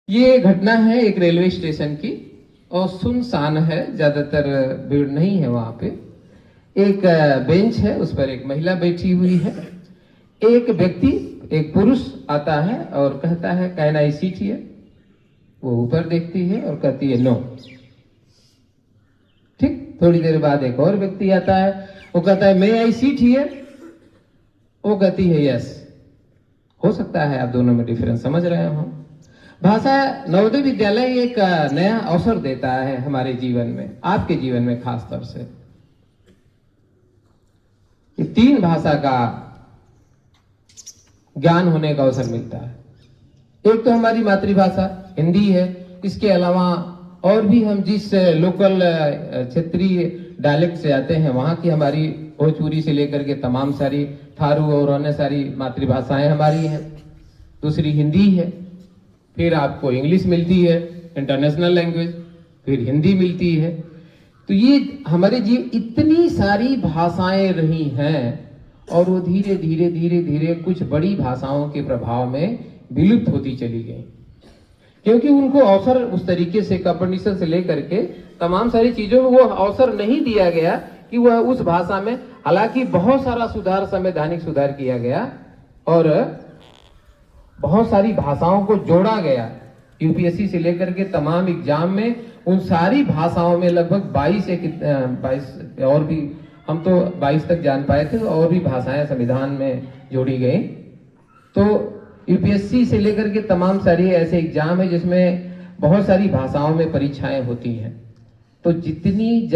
ये घटना है एक रेलवे स्टेशन की और सुनसान है, ज्यादातर भीड़ नहीं है वहां पे। एक बेंच है, उस पर एक महिला बैठी हुई है। एक व्यक्ति, एक पुरुष आता है और कहता है कैन आई सीट हियर। वो ऊपर देखती है और कहती है नो। ठीक, थोड़ी देर बाद एक और व्यक्ति आता है, वो कहता है मे आई सीट हियर। वो कहती है यस। हो सकता है आप दोनों में डिफरेंस समझ रहे हो। भाषा नवोदय विद्यालय एक नया अवसर देता है हमारे जीवन में, आपके जीवन में खास तौर से। तीन भाषा का ज्ञान होने का अवसर मिलता है। एक तो हमारी मातृभाषा हिंदी है, इसके अलावा और भी हम जिस लोकल क्षेत्रीय डायलेक्ट से आते हैं वहां की हमारी भोजपुरी से लेकर के तमाम सारी थारू और अन्य सारी मातृभाषाएं हमारी हैं। दूसरी हिंदी है, फिर आपको इंग्लिश मिलती है इंटरनेशनल लैंग्वेज, फिर हिंदी मिलती है। तो ये हमारे जीव इतनी सारी भाषाएं रही हैं और वो धीरे धीरे धीरे धीरे कुछ बड़ी भाषाओं के प्रभाव में विलुप्त होती चली गई, क्योंकि उनको अवसर उस तरीके से कंपटीशन से लेकर के तमाम सारी चीजों में वो अवसर नहीं दिया गया कि वह उस भाषा में, हालांकि बहुत सारा सुधार, संवैधानिक सुधार किया गया और बहुत सारी भाषाओं को जोड़ा गया। यूपीएससी से लेकर के तमाम एग्जाम में उन सारी भाषाओं में लगभग 22 और भी, हम तो 22 तक जान पाए थे, और भी भाषाएं संविधान में जोड़ी गई। तो यूपीएससी से लेकर के तमाम सारी ऐसे एग्जाम है जिसमें बहुत सारी भाषाओं में परीक्षाएं होती हैं। तो जितनी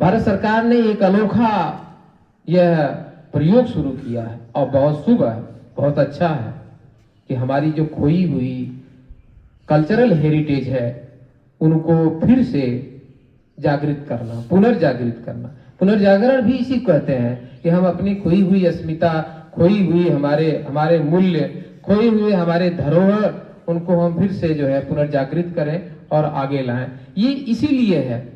भारत सरकार ने एक अनोखा यह प्रयोग शुरू किया है और बहुत शुभ है, बहुत अच्छा है कि हमारी जो खोई हुई कल्चरल हेरिटेज है उनको फिर से जागृत करना, पुनर्जागृत करना। पुनर्जागरण भी इसी कहते हैं कि हम अपनी खोई हुई अस्मिता, खोई हुई हमारे मूल्य, खोई हुए हमारे धरोहर, उनको हम फिर से जो है पुनर्जागृत करें और आगे लाएं। ये इसीलिए है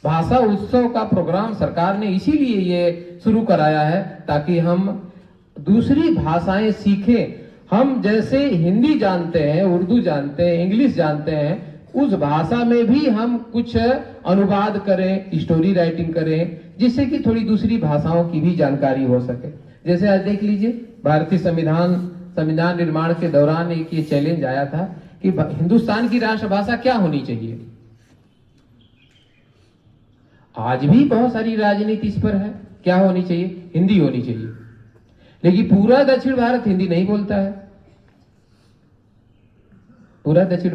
भाषा उत्सव का प्रोग्राम सरकार ने इसीलिए ये शुरू कराया है, ताकि हम दूसरी भाषाएं सीखें। हम जैसे हिंदी जानते हैं, उर्दू जानते हैं, इंग्लिश जानते हैं, उस भाषा में भी हम कुछ अनुवाद करें, स्टोरी राइटिंग करें, जिससे कि थोड़ी दूसरी भाषाओं की भी जानकारी हो सके। जैसे आज देख लीजिए, भारतीय संविधान निर्माण के दौरान एक ये चैलेंज आया था कि हिंदुस्तान की राष्ट्रभाषा क्या होनी चाहिए। आज भी बहुत सारी राजनीति इस पर है, क्या होनी चाहिए, हिंदी होनी चाहिए। लेकिन पूरा दक्षिण भारत हिंदी नहीं बोलता है। पूरा दक्षिण